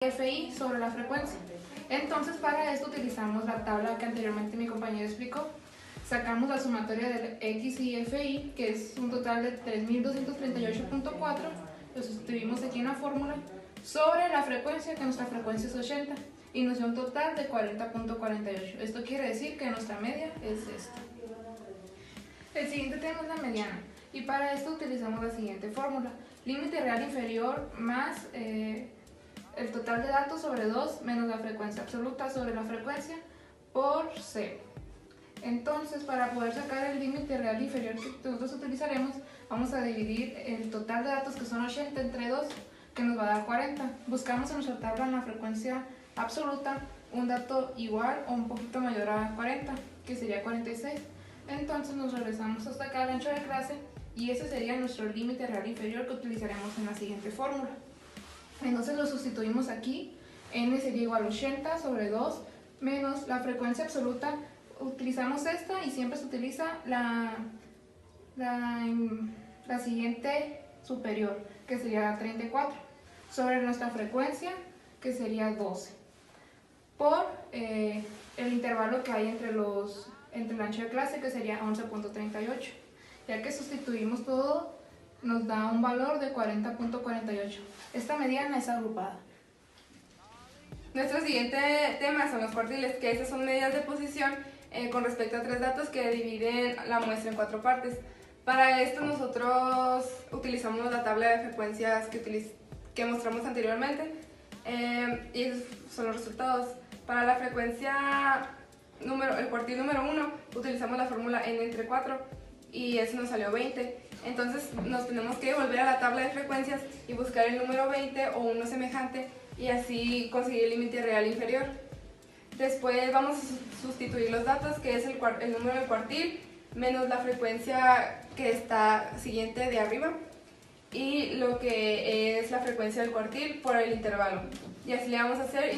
FI sobre la frecuencia. Entonces, para esto utilizamos la tabla que anteriormente mi compañero explicó. Sacamos la sumatoria del X y FI, que es un total de 3238.4, lo sustituimos aquí en la fórmula, sobre la frecuencia, que nuestra frecuencia es 80, y nos dio un total de 40.48. Esto quiere decir que nuestra media es esta. El siguiente tema es la mediana, y para esto utilizamos la siguiente fórmula: límite real inferior más el total de datos sobre 2 menos la frecuencia absoluta sobre la frecuencia por 0. Entonces, para poder sacar el límite real inferior que nosotros utilizaremos, vamos a dividir el total de datos, que son 80, entre 2, que nos va a dar 40. Buscamos en nuestra tabla en la frecuencia absoluta un dato igual o un poquito mayor a 40, que sería 46. Entonces nos regresamos hasta acá al ancho de clase, y ese sería nuestro límite real inferior que utilizaremos en la siguiente fórmula. Entonces lo sustituimos aquí, n sería igual a 80 sobre 2 menos la frecuencia absoluta. Utilizamos esta y siempre se utiliza la siguiente superior, que sería 34, sobre nuestra frecuencia, que sería 12, por el intervalo que hay entre el ancho de clase, que sería 11.38. Ya que sustituimos todo, nos da un valor de 40.48. Esta mediana es agrupada. Nuestro siguiente tema son los cuartiles, que estas son medidas de posición con respecto a 3 datos que dividen la muestra en 4 partes. Para esto nosotros utilizamos la tabla de frecuencias que mostramos anteriormente, y esos son los resultados. Para la frecuencia el cuartil número 1 utilizamos la fórmula n entre 4 y eso nos salió 20. Entonces nos tenemos que volver a la tabla de frecuencias y buscar el número 20 o uno semejante, y así conseguir el límite real inferior. Después vamos a sustituir los datos, que es el número del cuartil menos la frecuencia que está siguiente de arriba, y lo que es la frecuencia del cuartil por el intervalo. Y así le vamos a hacer, y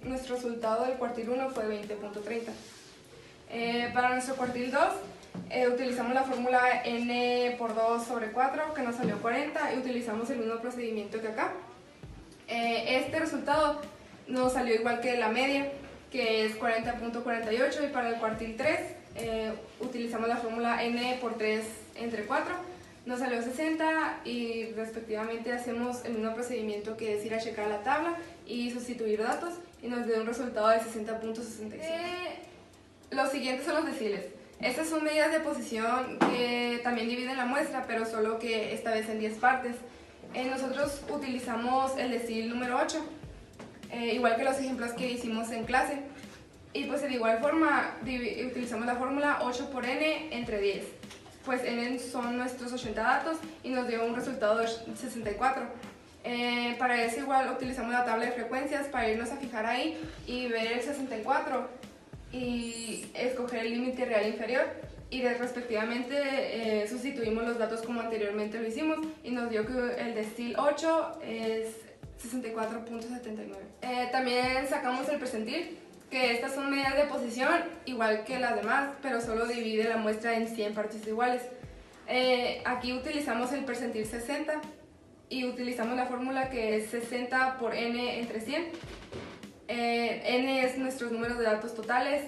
nuestro resultado del cuartil 1 fue 20.30. Para nuestro cuartil 2 utilizamos la fórmula n por 2 sobre 4, que nos salió 40, y utilizamos el mismo procedimiento que acá. Este resultado nos salió igual que la media, que es 40.48, y para el cuartil 3 utilizamos la fórmula n por 3 entre 4, nos salió 60, y respectivamente hacemos el mismo procedimiento, que es ir a checar la tabla y sustituir datos, y nos dio un resultado de 60.65. Los siguientes son los deciles. Estas son medidas de posición que también dividen la muestra, pero solo que esta vez en 10 partes. Nosotros utilizamos el decil número 8, igual que los ejemplos que hicimos en clase. Y pues de igual forma utilizamos la fórmula 8 por n entre 10. Pues n son nuestros 80 datos y nos dio un resultado de 64. Para eso igual utilizamos la tabla de frecuencias para irnos a fijar ahí y ver el 64 y escoger el límite real inferior, y respectivamente sustituimos los datos como anteriormente lo hicimos, y nos dio que el decil 8 es 64.79. También sacamos el percentil, que estas son medidas de posición igual que las demás, pero solo divide la muestra en 100 partes iguales. Aquí utilizamos el percentil 60 y utilizamos la fórmula, que es 60 por n entre 100. N es nuestros números de datos totales.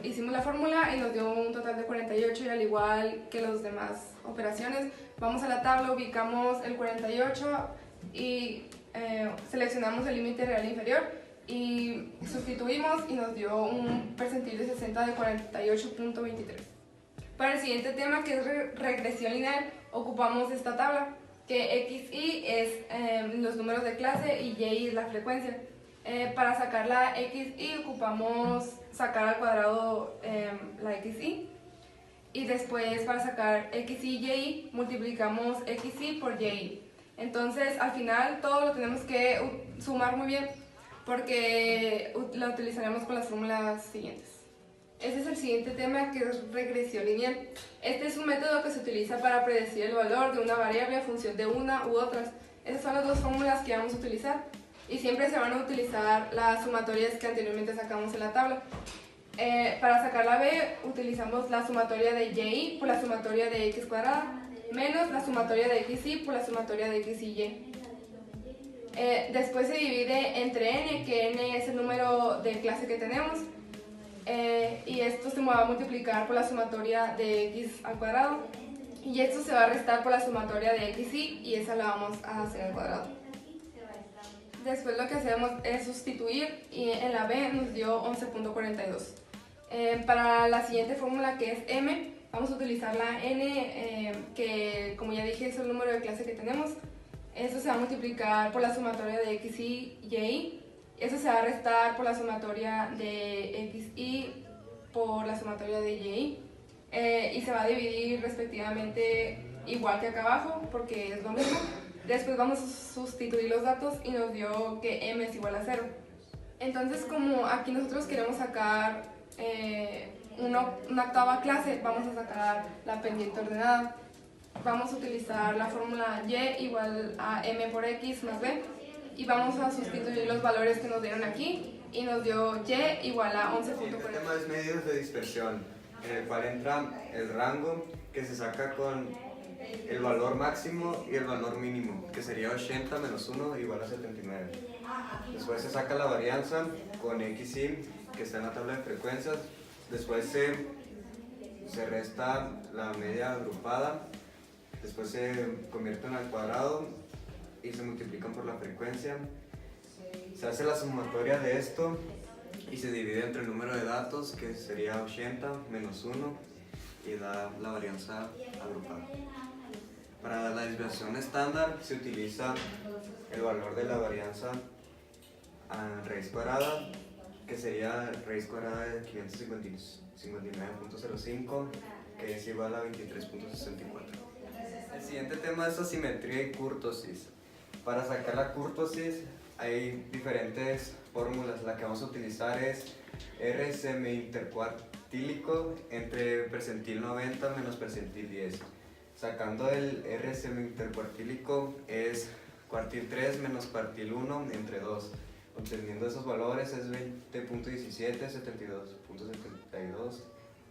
Hicimos la fórmula y nos dio un total de 48, y al igual que las demás operaciones, vamos a la tabla, ubicamos el 48 y seleccionamos el límite real inferior y sustituimos, y nos dio un percentil de 60 de 48.23. Para el siguiente tema, que es regresión lineal, ocupamos esta tabla, que x, y es los números de clase y y es la frecuencia. Para sacar la xy ocupamos sacar al cuadrado la xy, y después para sacar xy y y multiplicamos xy por y. Entonces al final todo lo tenemos que sumar muy bien, porque la utilizaremos con las fórmulas siguientes. Este es el siguiente tema, que es regresión lineal. Este es un método que se utiliza para predecir el valor de una variable en función de una u otras. Esas son las dos fórmulas que vamos a utilizar, y siempre se van a utilizar las sumatorias que anteriormente sacamos en la tabla. Para sacar la b utilizamos la sumatoria de y por la sumatoria de x cuadrada menos la sumatoria de xy por la sumatoria de x y y. Después se divide entre n, que n es el número de clase que tenemos, y esto se va a multiplicar por la sumatoria de x al cuadrado, y esto se va a restar por la sumatoria de xy, y esa la vamos a hacer al cuadrado. Después lo que hacemos es sustituir, y en la b nos dio 11.42. Para la siguiente fórmula, que es m, vamos a utilizar la n, que como ya dije es el número de clase que tenemos. Eso se va a multiplicar por la sumatoria de xy y y. Eso se va a restar por la sumatoria de xy por la sumatoria de y. Y se va a dividir respectivamente igual que acá abajo, porque es lo mismo. Después vamos a sustituir los datos y nos dio que m es igual a 0. Entonces, como aquí nosotros queremos sacar una octava clase, vamos a sacar la pendiente ordenada. Vamos a utilizar la fórmula y igual a m por x más b, y vamos a sustituir los valores que nos dieron aquí, y nos dio y igual a 11.42. El tema es medios de dispersión, en el cual entra el rango, que se saca con el valor máximo y el valor mínimo, que sería 80 menos 1 igual a 79. Después se saca la varianza con xy, que está en la tabla de frecuencias. Después se resta la media agrupada. Después se convierten al cuadrado y se multiplican por la frecuencia. Se hace la sumatoria de esto y se divide entre el número de datos, que sería 80 menos 1, y da la varianza agrupada. Para la desviación estándar se utiliza el valor de la varianza a raíz cuadrada, que sería raíz cuadrada de 559.05, que es igual a 23.64. El siguiente tema es asimetría y cúrtosis. Para sacar la cúrtosis hay diferentes fórmulas. La que vamos a utilizar es R semi-intercuartílico entre percentil 90 menos percentil 10. Sacando el R semi-intercuartílico es cuartil 3 menos cuartil 1 entre 2. Obteniendo esos valores es 20.17, 72.72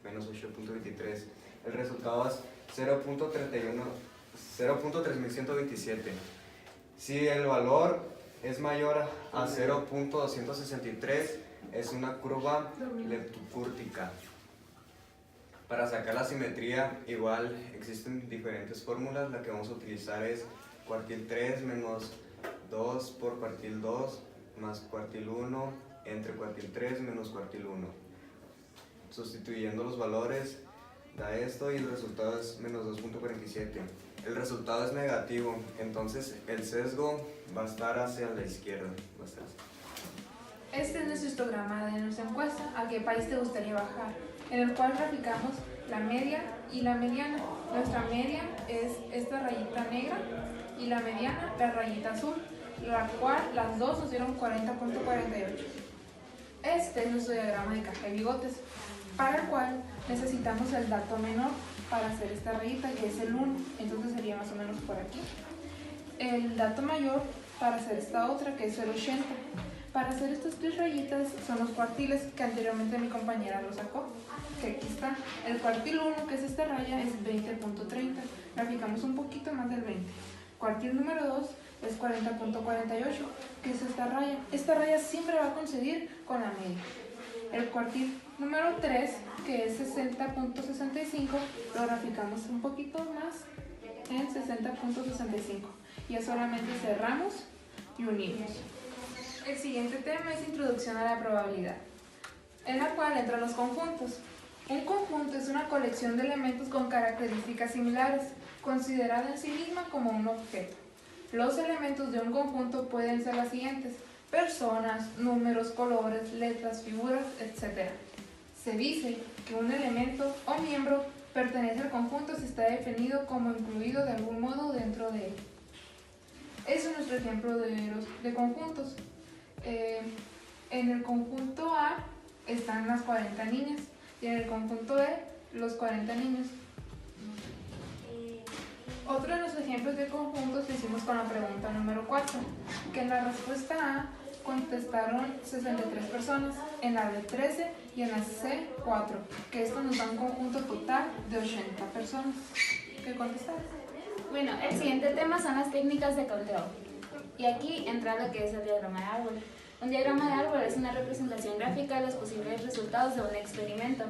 menos 8.23. El resultado es 0.3127. Si el valor es mayor a 0.263, es una curva leptocúrtica. Para sacar la simetría, igual existen diferentes fórmulas. La que vamos a utilizar es cuartil 3 menos 2 por cuartil 2 más cuartil 1 entre cuartil 3 menos cuartil 1. Sustituyendo los valores da esto, y el resultado es menos 2.47. El resultado es negativo, entonces el sesgo va a estar hacia la izquierda. Este es nuestro histograma de nuestra encuesta, a qué país te gustaría bajar, en el cual graficamos la media y la mediana. Nuestra media es esta rayita negra y la mediana la rayita azul, la cual las dos nos dieron 40.48. Este es nuestro diagrama de caja de bigotes, para el cual necesitamos el dato menor para hacer esta rayita, que es el 1, entonces sería más o menos por aquí. El dato mayor para hacer esta otra, que es el 80. Para hacer estas tres rayitas son los cuartiles, que anteriormente mi compañera lo sacó, que aquí está. El cuartil 1, que es esta raya, es 20.30, graficamos un poquito más del 20. Cuartil número 2 es 40.48, que es esta raya. Esta raya siempre va a coincidir con la media. El cuartil número 3, que es 60.65, lo graficamos un poquito más en 60.65. Ya solamente cerramos y unimos. El siguiente tema es introducción a la probabilidad, en la cual entran los conjuntos. Un conjunto es una colección de elementos con características similares, considerada en sí misma como un objeto. Los elementos de un conjunto pueden ser las siguientes: personas, números, colores, letras, figuras, etc. Se dice que un elemento o miembro pertenece al conjunto si está definido como incluido de algún modo dentro de él. Ese es nuestro ejemplo de conjuntos. En el conjunto A están las 40 niñas y en el conjunto B los 40 niños. Otro de los ejemplos de conjuntos lo hicimos con la pregunta número 4, que en la respuesta A contestaron 63 personas, en la B 13 y en la C 4, que esto nos da un conjunto total de 80 personas. ¿Qué contestaron? Bueno, el siguiente tema son las técnicas de conteo. Y aquí entra lo que es el diagrama de árbol. Un diagrama de árbol es una representación gráfica de los posibles resultados de un experimento,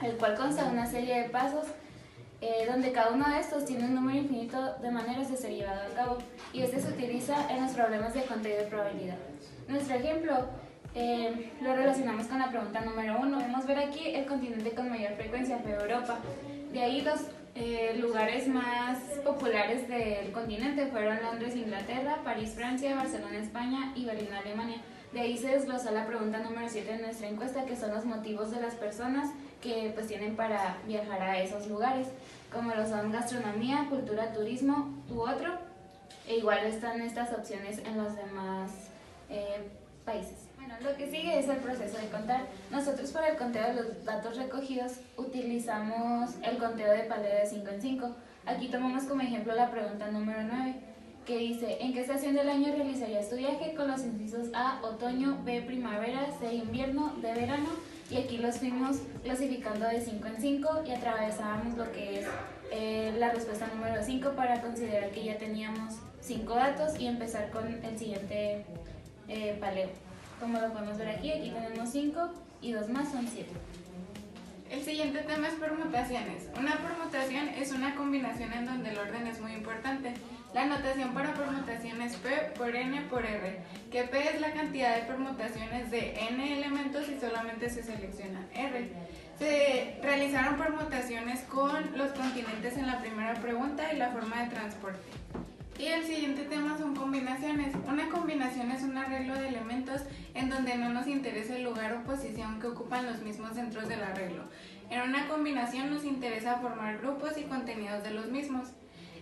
el cual consta de una serie de pasos donde cada uno de estos tiene un número infinito de maneras de ser llevado a cabo, y este se utiliza en los problemas de conteo de probabilidad. Nuestro ejemplo lo relacionamos con la pregunta número 1. Podemos ver aquí el continente con mayor frecuencia fue Europa. De ahí los lugares más populares del continente fueron Londres, Inglaterra, París, Francia, Barcelona, España y Berlín, Alemania. De ahí se desglosa la pregunta número 7 de nuestra encuesta, que son los motivos de las personas que pues tienen para viajar a esos lugares, como lo son gastronomía, cultura, turismo u otro. E igual están estas opciones en los demás países. Bueno, lo que sigue es el proceso de contar. Nosotros para el conteo de los datos recogidos utilizamos el conteo de paleo de 5 en 5. Aquí tomamos como ejemplo la pregunta número 9, que dice: ¿en qué estación del año realizarías tu viaje? Con los incisos A, otoño, B, primavera, C, invierno, D, verano. Y aquí los fuimos clasificando de 5 en 5 y atravesábamos lo que es la respuesta número 5 para considerar que ya teníamos 5 datos y empezar con el siguiente paleo. Como lo podemos ver aquí tenemos 5 y 2 más son 7. El siguiente tema es permutaciones. Una permutación es una combinación en donde el orden es muy importante. La notación para permutación es P por N por R, que P es la cantidad de permutaciones de N elementos y solamente se selecciona R. Se realizaron permutaciones con los continentes en la primera pregunta y la forma de transporte. Y el siguiente tema son combinaciones. Una combinación es un arreglo de elementos en donde no nos interesa el lugar o posición que ocupan los mismos centros del arreglo. En una combinación nos interesa formar grupos y contenidos de los mismos.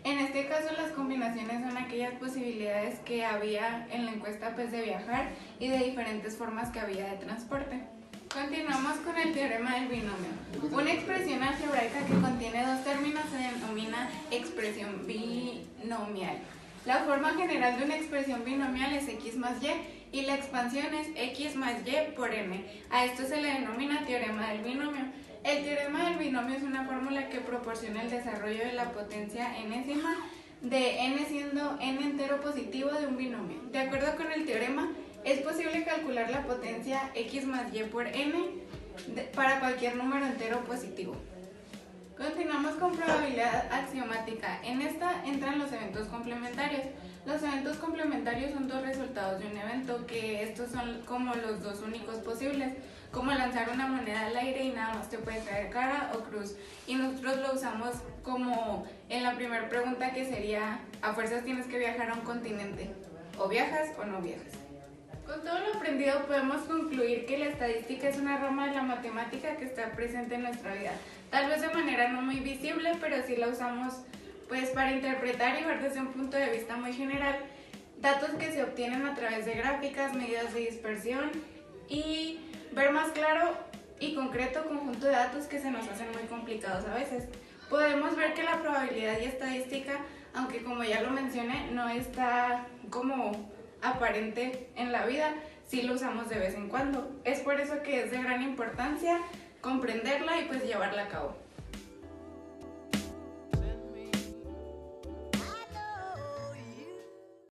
En este caso, las combinaciones son aquellas posibilidades que había en la encuesta pues, de viajar y de diferentes formas que había de transporte. Continuamos con el teorema del binomio. Una expresión algebraica que contiene dos términos se denomina expresión binomial. La forma general de una expresión binomial es x más y y la expansión es x más y por n. A esto se le denomina teorema del binomio. El teorema del binomio es una fórmula que proporciona el desarrollo de la potencia enésima de n siendo n entero positivo de un binomio. De acuerdo con el teorema, es posible calcular la potencia x más y por n para cualquier número entero positivo. Continuamos con probabilidad axiomática. En esta entran los eventos complementarios. Los eventos complementarios son dos resultados de un evento, que estos son como los dos únicos posibles, como lanzar una moneda al aire y nada más te puede caer cara o cruz. Y nosotros lo usamos como en la primera pregunta, que sería: a fuerzas tienes que viajar a un continente, o viajas o no viajas. Con todo lo aprendido podemos concluir que la estadística es una rama de la matemática que está presente en nuestra vida. Tal vez de manera no muy visible, pero sí la usamos pues para interpretar y ver desde un punto de vista muy general datos que se obtienen a través de gráficas, medidas de dispersión y ver más claro y concreto conjunto de datos que se nos hacen muy complicados a veces. Podemos ver que la probabilidad y estadística, aunque como ya lo mencioné, no está como aparente en la vida, sí lo usamos de vez en cuando. Es por eso que es de gran importancia comprenderla y pues llevarla a cabo.